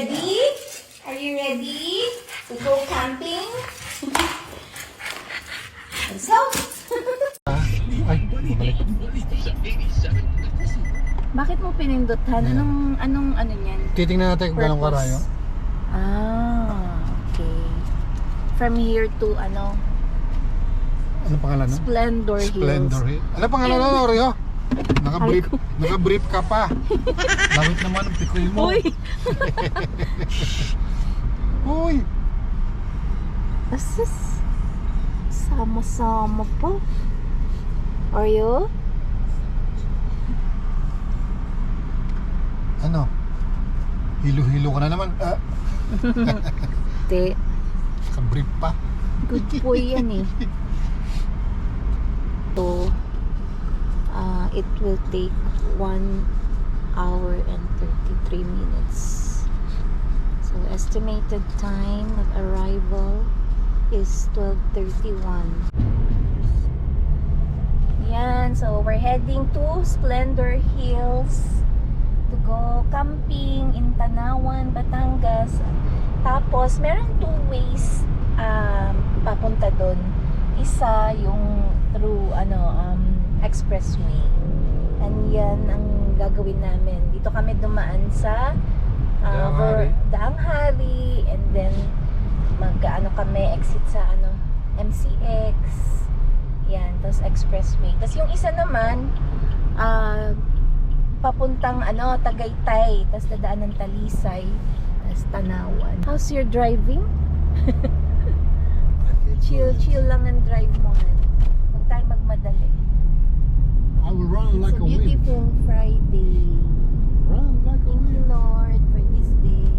ready? Are you ready to go camping? Let's go! Ay, balik. Bakit mo pininduthan? Anong ano niyan? Titingnan natin kung gano'ng Purpose. karayo. Okay. From here to ano? Ano pangalan no? Splendor Hills. Splendor Hill. Ano pangalan no, Rio? Naka-brief ka pa. Lawit naman ang pikoy mo. Uy! Uy! Asus! Sama-sama po. Are you? Ano? Hilo-hilo ka na naman. Te. Naka-brief pa. Good boy yan eh. So, it will take 1 hour and 33 minutes. So, estimated time of arrival is 12:31. Yan, so we're heading to Splendor Hills to go camping in Tanawan, Batangas. Tapos, meron 2 ways papunta doon. Isa yung through expressway. And yan ang gagawin namin. Dito kami dumaan sa Daang Hari, and then kami exit sa MCX. Yan, tapos expressway. Tapos yung isa naman papuntang Tagaytay, tapos dadaan ng Talisay, tapos Tanawan. How's your driving? Chill lang ang drive mo. Huwag tayo magmadali. I will run like It's a a wind. beautiful Friday. Run like a Thank you, wind. Lord, for this day.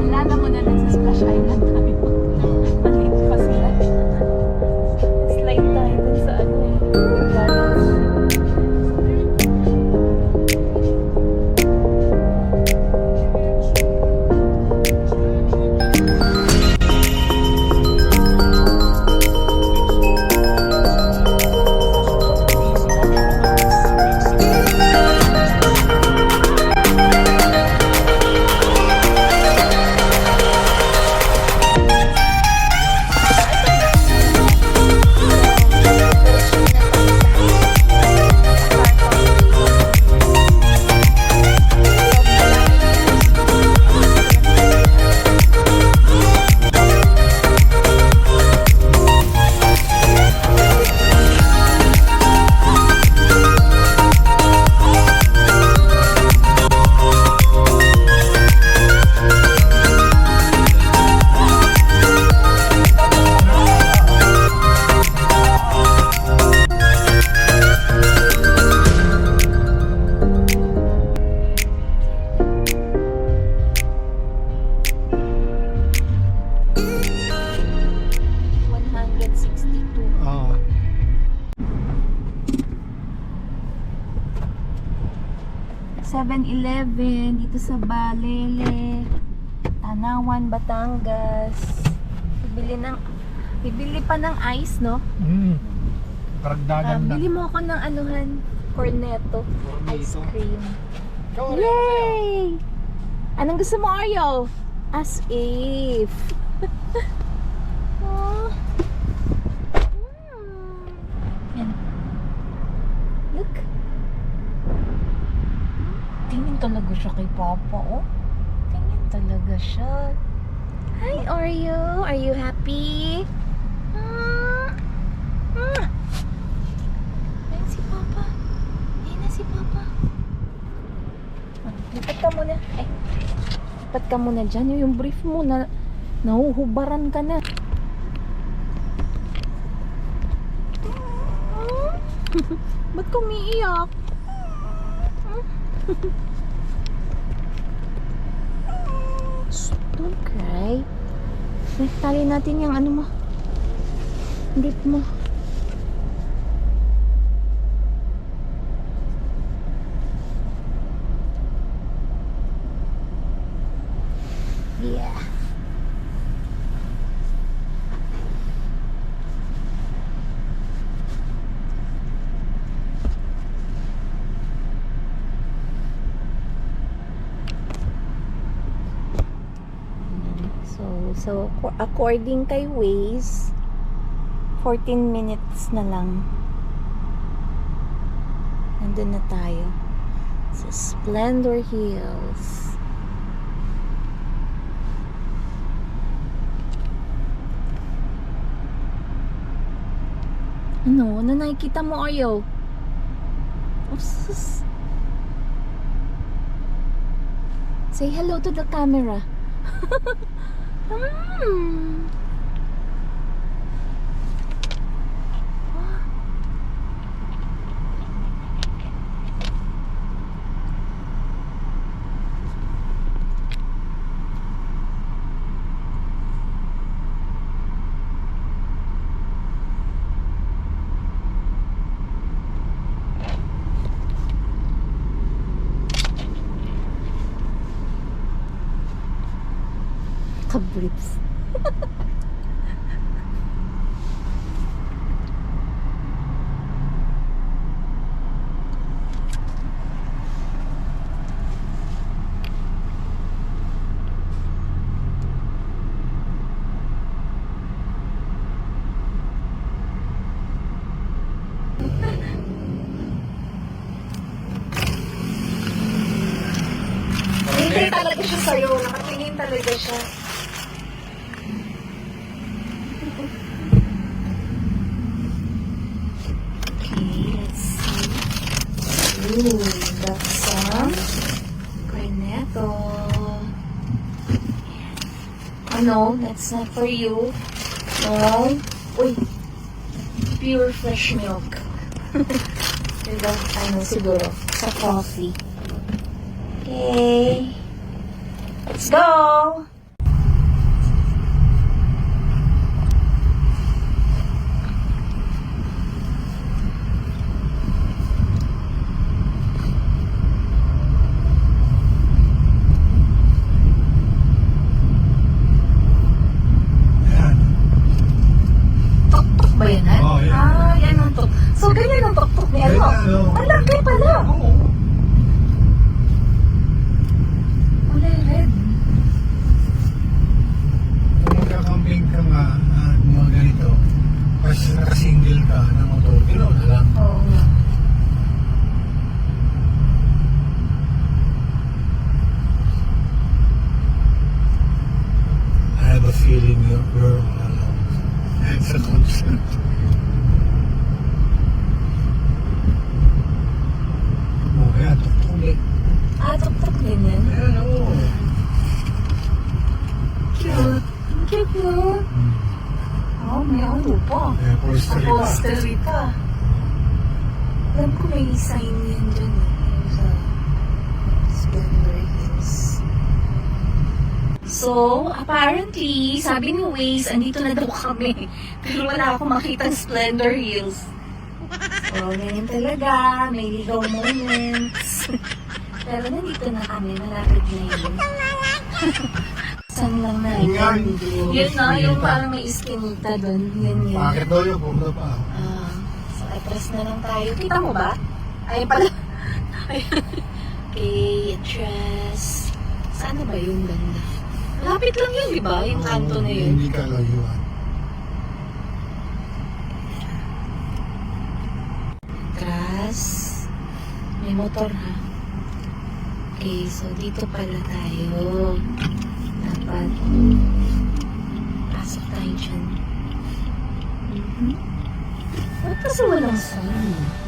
Alala mo na lang sa Splash Island tayo. Maliit pa sila. Slide tayo dun sa gardens. Ah, 7-Eleven dito sa Balele, Tanawan, Batangas. Bibili pa ng ice, no? Karagdagan na. Bili mo ako ng cornetto ice cream. Ikaw, Yay! Anong gusto mo, Oreo? As if. Oh. Yan. Look. Tingin talaga siya kay Papa, oh. Tingin talaga siya. Hi, Oreo. Are you happy? Ayan si Papa. Ayan na si Papa. Lipat ka muna. Ay, lipat ka muna dyan. Yung brief mo na nahuhubaran ka na. Ba't ka umiiyak? Shh, don't cry. Tali natin yung ano mo. Brief mo. Yeah. So according kay Waze, 14 minutes na lang. Nandun na tayo sa Splendor Hills. Ano nakikita mo, Oreo? Oops. Say hello to the camera. Kabrips. Nakatingin talaga siya sa'yo. Nakatingin talaga siya. Ooh, that's some cornetto. Oh no, that's not for you. No. Uy, pure fresh milk. Diba? Ano siguro? Sa coffee. Okay. Let's go! Ba yan, ha? Oh, yeah. Ah, yan ang tok. So, ganyan ang tok-tok ni ano? Ang laki pala. Oo. Kulay red. Kung magkakamping ka nga, mga ganito, kasi nakasingle ka ng motor, ginaw na lang. Oo nga. I have a feeling you're alone. Sa concert. Oh, yan, tuktulik. Ah, tok-tok din yan. Ayan, oo. Cute. Cute, no? Oh, may ano pa. Kaya upholstery pa. Upholstery pa. Alam ko may sign yan dyan eh. Sa Splendor Hills. So, apparently, sabi ni Waze, andito na daw kami. Pero wala akong makitang Splendor Hills. So, ganyan talaga. May ligaw moments. Pero nandito na kami. Malapit na yun. Sa bubuksan lang na. Yun nga, Yun na, yung parang may iskinita doon. Yun yun. Bakit daw yun? Pumunta pa. So, atras na lang tayo. Kita mo ba? Ay, pala. Okay, atras. Saan na ba yung banda? Malapit lang yun, di ba? Yung kanto na yun. Hindi ka layuan. Atras. May motor ha. Okay, so dito pala tayo. Dapat pasok tayo dyan. Ba't kasi walang sign?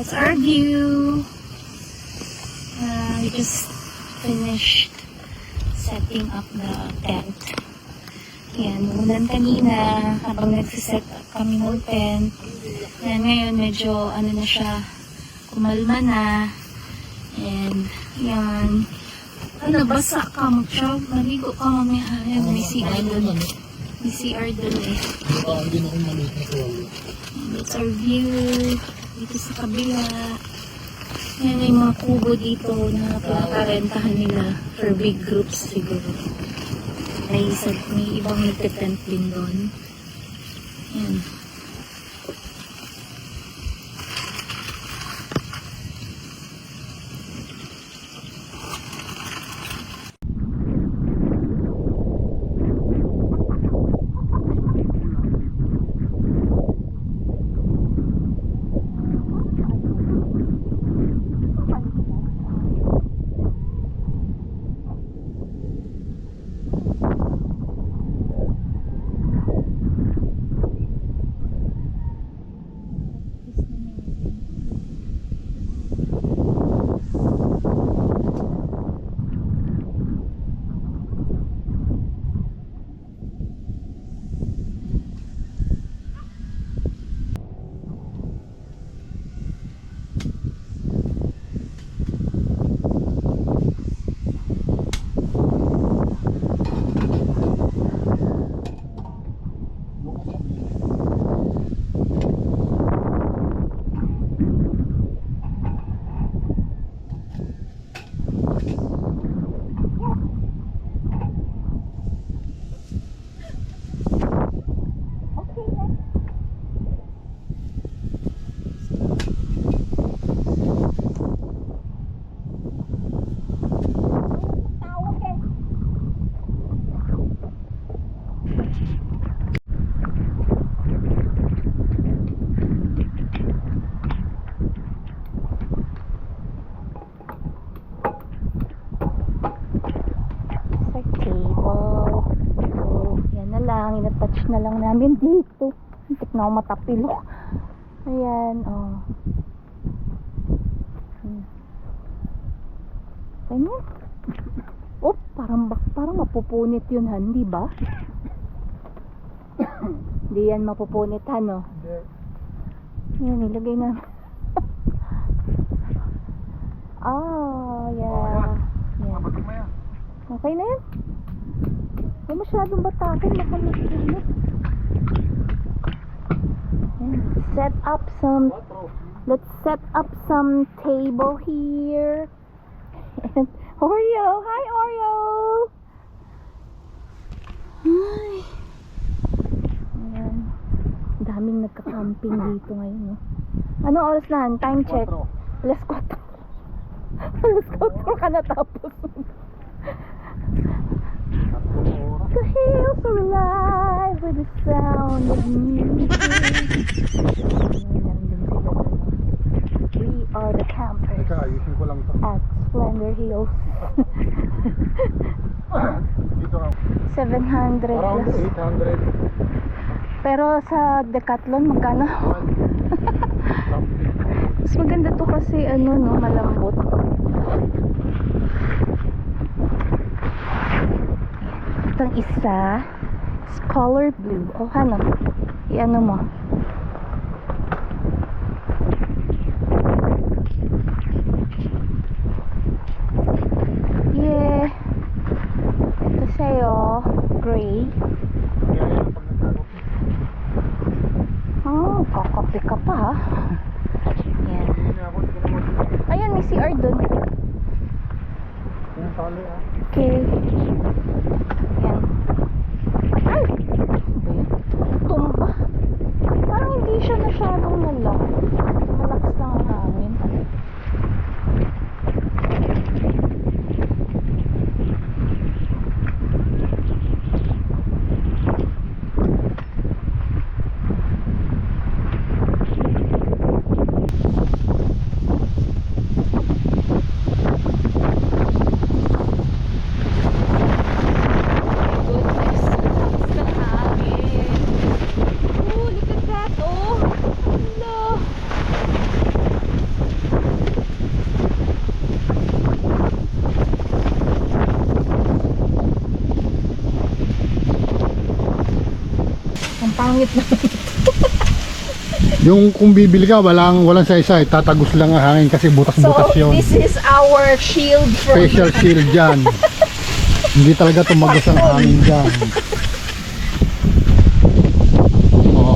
That's our view. We just finished setting up the tent. Yan, umulan kanina habang nagsiset up kami ng tent. Yan, ngayon medyo ano na siya, kumalma na. And yan. Ano, basa ka mag-shop, maligo ka mamaya. Ayan, may CR doon. May CR doon eh. Hindi na akong maliit na tuwalo. That's our view. Dito sa kabila. Yan yung mga kubo dito na pinakarentahan nila for big groups siguro. May ibang nagtitent din doon. Yan. Touch na lang namin dito. Hintik na ako matapilok. Ayan, oh. Ganyan. Oh, parang mapupunit yun, Han, di ba? Hindi yan mapupunit, Han, oh. Ayan, ilagay na. Oh, yeah. Yan. Okay na yan. Huwag masyadong batakin, makalit-ilit. Let's set up some table here. And Oreo! Hi, Oreo! Ay. Ayan. Daming nagka-camping dito ngayon, no? Anong oras na? Time check. Alas 4. Alas 4 ka natapos. The hills are alive with the sound of music. We are the campers Teka, ayusin ko lang to. at Splendor Hills. Dito nga. 700 Around plus. 800. Pero sa Decathlon, magkano? Mas maganda to kasi ano, no, malambot. Itong isa is color blue. O ano? I-ano mo? Yeah. Ito sa'yo, gray. Oh, kakape ka pa ha. Yan. Ayan, may CR dun. Okay. Yan. Ay! Tumba. Parang hindi siya masyadong nalak. Malakas lang ang hangin. Goodness. Malakas ng hangin. pangit na. Yung kung bibili ka, walang saysay, tatagos lang ang hangin kasi So, butas-butas yun. this is our shield from... Special shield dyan. Hindi talaga tumagos ang hangin dyan. Oo.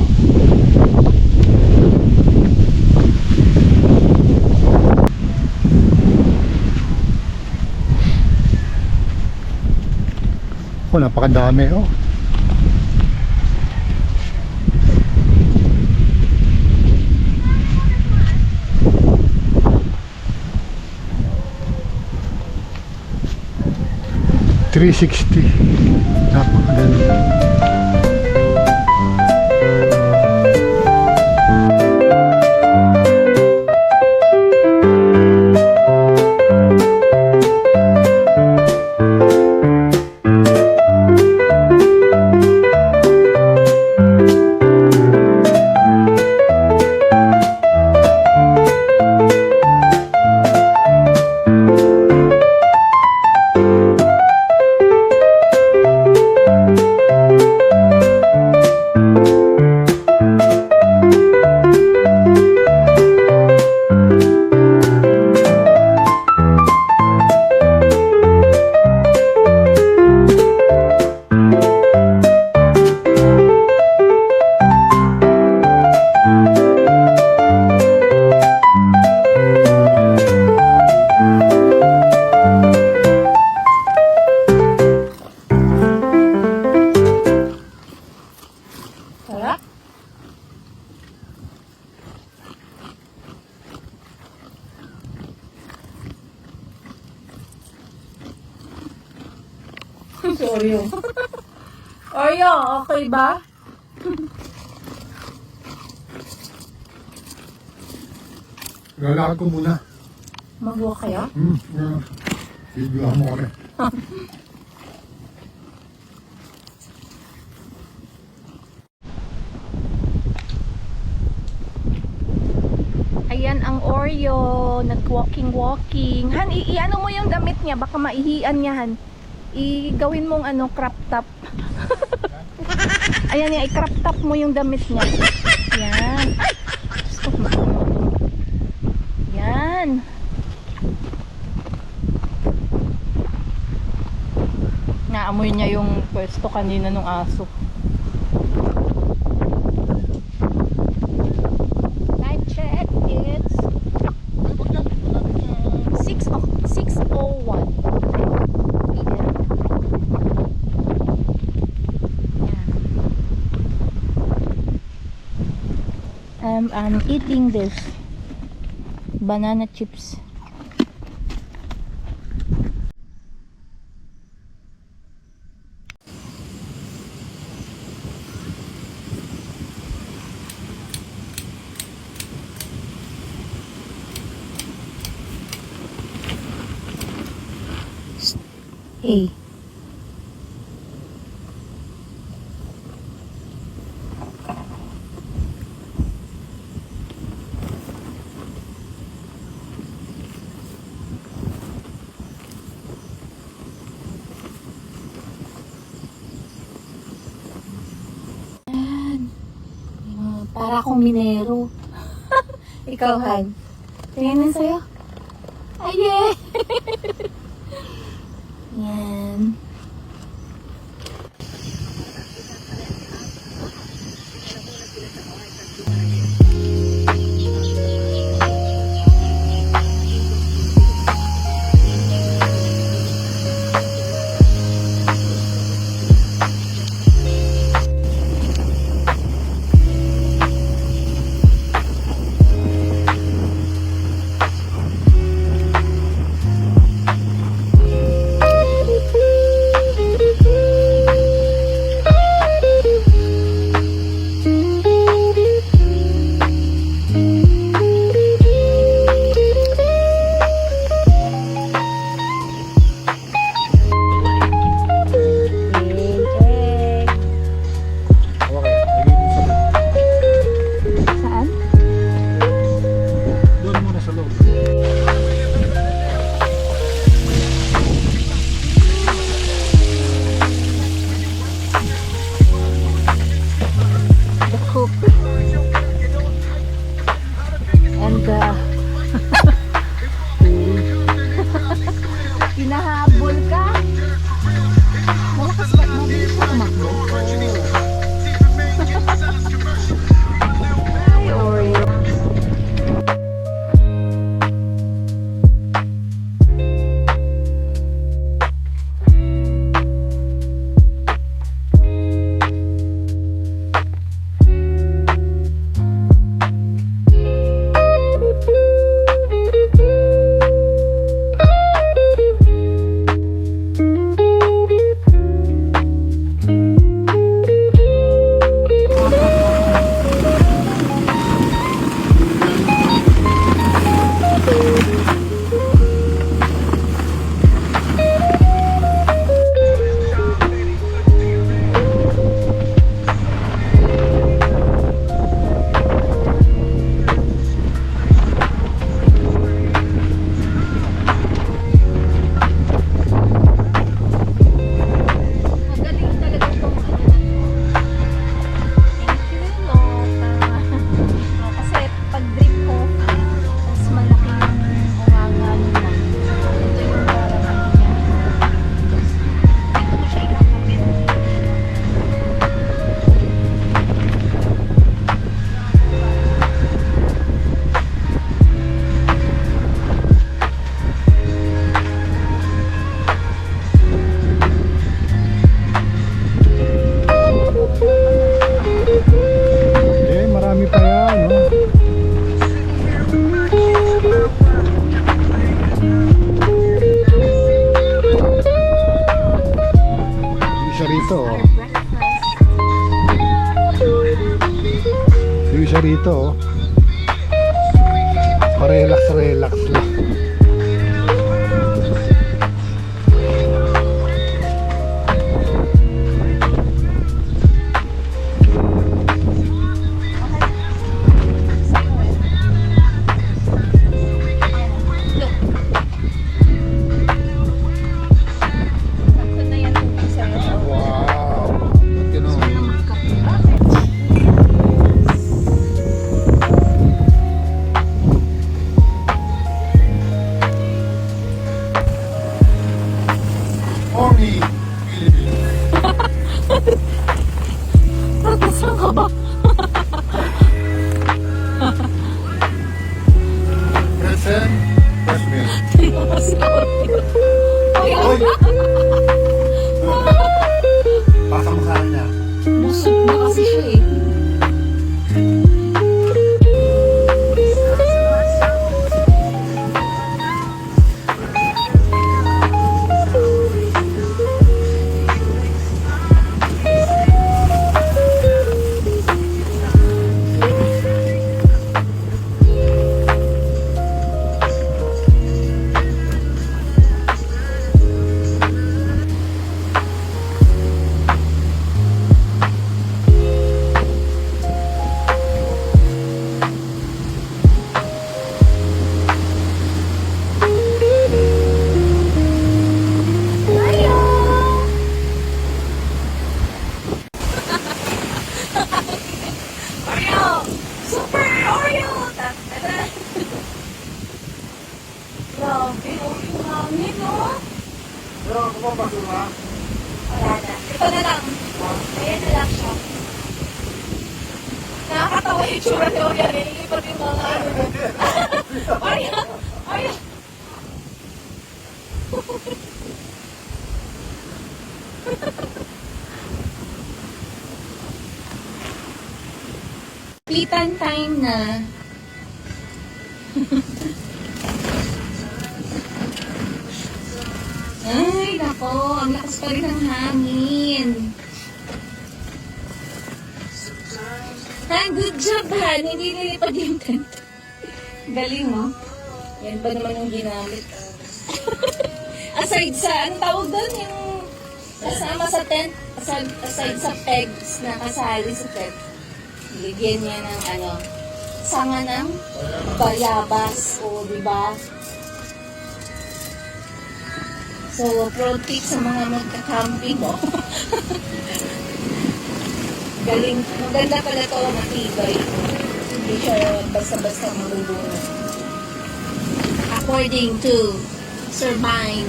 Oh, napakadami oh. $360. Napakaganda. Sarap. Sorry. Oreo, okay ba? Lalakad ko muna. Mag-walk kaya? Video mo kami. Ayan ang Oreo, nag-walking. Han, i-ano mo yung damit niya, baka maihian niya, Han. I-gawin mong ano, crop top. Ayan yan, i-crop top mo yung damit niya. Yan. Ay! Stop mo. Yan. Naamoy niya yung pwesto kanina ng aso. Time check, it's 6:01 p.m. I'm eating this banana chips. Hey. Para akong minero. Ikaw, Han. Tingnan na sa'yo. Ay, yeah! Yan. the cook. And hinahabol ka? Malakas ba? Mabilis ka tumakbo? Ay, Oreo. Marami pa yan, no? Hindi siya rito, oh. Hindi siya rito, oh. Pa-relax lang. Only Philippines. Saan ka ba? Present, Kashmir. Oy, Oy! Baka mukha niya. busog na kasi siya eh. Grabe, oh, yung hangin, oh. Pero ako pa basura. Wala na. Ito na lang. Ayan na lang siya. Nakakatawa yung tsura ni Oya. Nililipat yung mga ano. Oya! Oya! Pitan time na. Ay, nako. Ang lakas pa rin ng hangin. Good job, Han. Hindi nilipad yung tent. Galing, mo. Yan ba naman yung ginamit? Aside sa, ano tawag doon? Yung kasama sa tent, aside sa pegs na kasali sa tent. Bigyan niya ng ano, sanga ng bayabas. O, diba? So, pro tip sa mga magka-camping mo. Galing, maganda pala to, matibay. Hindi siya basta-basta marulunod. According to Sir Vine.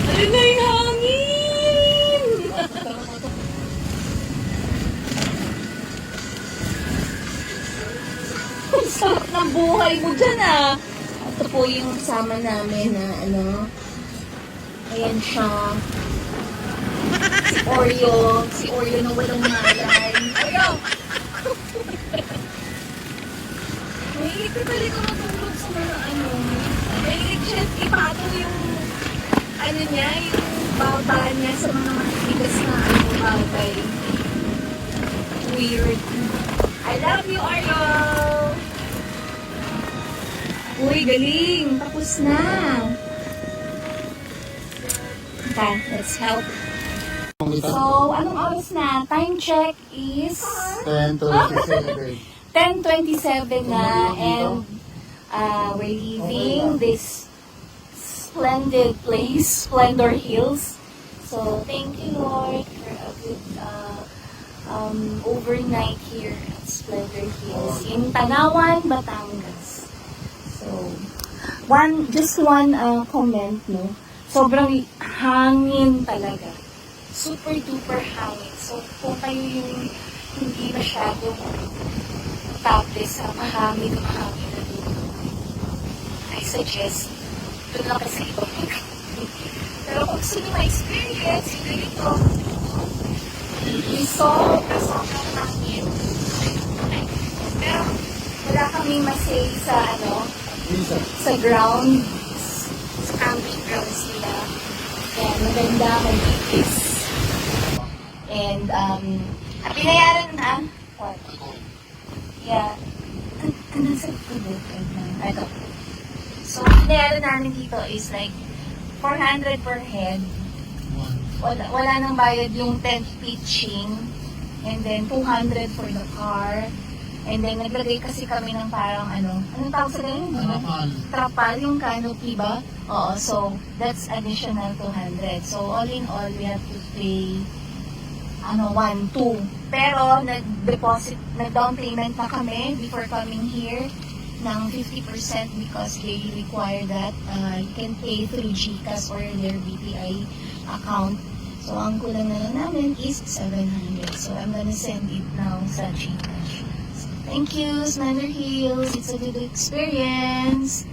Ano na yung hangin? Ang sarap ng buhay mo dyan ah. Ito po yung kasama namin na ano. Ayan siya. Si Oreo. Si Oreo na walang malay. Oreo! Mahilig ka talaga matulog sa mga ano. Mahilig siya ipatong yung ano niya, yung bata niya sa mga matigas na ano, bagay. Weird. I love you, Oreo! Uy, galing! Tapos na! Okay, let's help. So, anong oras na? Time check is 10:27. 10:27 na, and we're leaving this splendid place, Splendor Hills. So, thank you, Lord, for a good overnight here at Splendor Hills in Tanawan, Batangas. So, just one comment, no? Sobrang hangin talaga. Super duper hangin. So, kung kayo yung hindi masyado tapos sa mahangin na dito, I suggest doon lang kasi ibang pero kung gusto nyo ma-experience, yung ganito, yung sobrang hangin. Pero wala kaming masay sa ano, sa ground, sa camping grounds nila. Yan, maganda, magigis. And, pinayaran na, what? Yeah. Ano sa tubo? Ito. So, pinayaran namin dito is like 400 per head. Wala nang bayad yung tent pitching. And then, 200 for the car. And then, naglagay kasi kami ng parang anong tawag sa ganun? Trapal, yung canopy ba? Oo, so, that's additional 200. So, all in all, we have to pay 1, 2. Pero, nag-down payment na kami before coming here ng 50% because they require that you can pay through GCash or their BPI account. So, ang kulang na lang namin is 700. So, I'm gonna send it now sa GCash. So, thank you, Splendor Hills. It's a good experience.